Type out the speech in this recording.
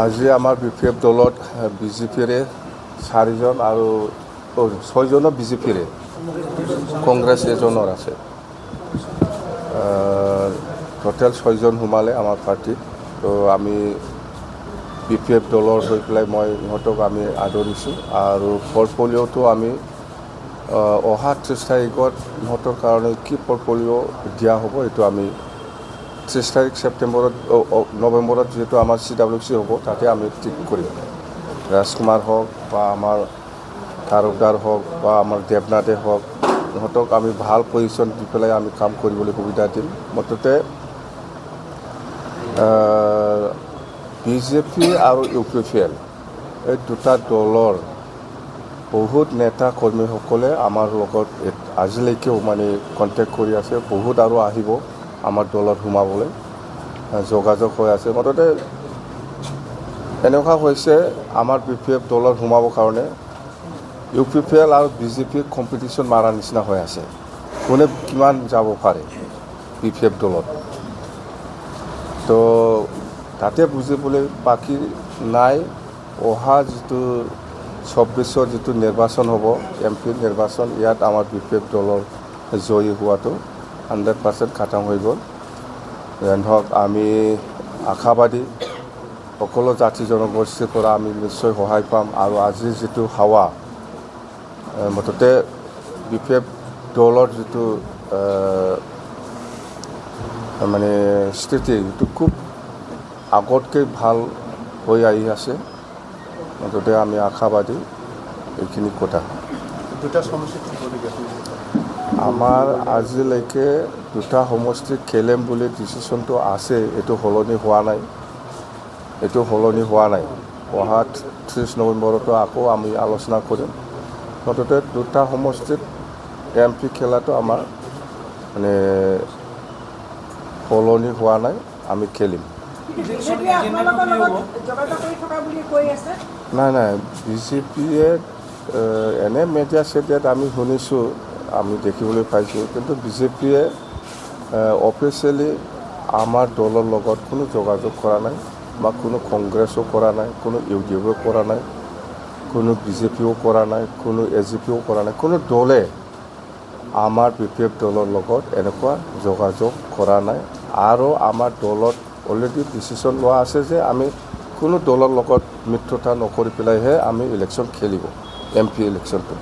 আজি আমাৰ BPF দলত বিজেপিৰে 4জন আৰু 6জনৰ বিজেপিৰে কংগ্ৰেছ এজনৰ আছে টোটেল 6জন সোমালে আমাৰ পাৰ্টিত তো আমি BPF দলৰ হৈ পেলাই মই ইহঁতক আমি আদৰিছোঁ আৰু পৰ্টফলিঅ'টো আমি অহা 30 তাৰিখত ইহঁতৰ কাৰণে কি পৰ্টফলিঅ' দিয়া হ'ব এইটো আমি 30 তাৰিখ নৱেম্বৰত যেহেতু আমাৰ CWC হ'ব তাতে আমি ঠিক কৰিম ৰাজকুমাৰ হওক বা আমাৰ তালুকদাৰ হওক বা আমাৰ দেৱনাথে হওক ইহঁতক আমি ভাল পজিশ্যন দি পেলাই আমি কাম কৰিবলৈ সুবিধা দিম মুঠতে বিজেপি আৰু UPFL এই দুটা দলৰ বহুত নেতা কৰ্মীসকলে আমাৰ লগত আজিলৈকেও মানে কণ্টেক্ট কৰি আছে বহুত আৰু আহিব আমাৰ দলত সোমাবলৈ যোগাযোগ হৈ আছে মুঠতে এনেকুৱা হৈছে আমাৰ BPF দলত সোমাবৰ কাৰণে UPFL আৰু বিজেপি কম্পিটিশ্যন মাৰাৰ নিচিনা হৈ আছে কোনে কিমান যাব পাৰে BPF দলত তো তাতে বুজিবলৈ বাকী নাই অহা যিটো 26ৰ যিটো নিৰ্বাচন হ'ব MP নিৰ্বাচন ইয়াত আমাৰ BPF দলৰ জয়ী হোৱাটো 100% খাটাং হৈ গ'ল হওক আমি আশাবাদী সকলো জাতি জনগোষ্ঠীৰ পৰা আমি নিশ্চয় সহায় পাম আৰু আজিৰ যিটো হাৱা মুঠতে BPF দলৰ যিটো মানে স্থিতি এইটো খুব আগতকৈ ভাল হৈ আহি আছে মুঠতে আমি আশাবাদী এইখিনি কথা দুটা সমষ্টিত আমাৰ আজিলৈকে দুটা সমষ্টিত খেলিম বুলি ডিচিশ্যনটো আছে এইটো সলনি হোৱা নাই অহা 30 নৱেম্বৰতো আকৌ আমি আলোচনা কৰিম মুঠতে দুটা সমষ্টিত MP খেলাটো আমাৰ মানে সলনি হোৱা নাই আমি খেলিম নাই বিজেপিয়ে এনে মিডিয়া চেডিয়াত আমি শুনিছোঁ আমি দেখিবলৈ পাইছোঁ কিন্তু বিজেপিয়ে অফিচিয়েলি আমাৰ দলৰ লগত কোনো যোগাযোগ কৰা নাই বা কোনো কংগ্ৰেছো কৰা নাই কোনো UDFও কৰা নাই কোনো বিজেপিও কৰা নাই কোনো AGPও কৰা নাই কোনো দলে আমাৰ BPF দলৰ লগত এনেকুৱা যোগাযোগ কৰা নাই আৰু আমাৰ দলত অলৰেডি ডিচিশ্যন লোৱা আছে যে আমি কোনো দলৰ লগত মিত্ৰতা নকৰি পেলাইহে আমি ইলেকশ্যন খেলিব MP ইলেকশ্যনটো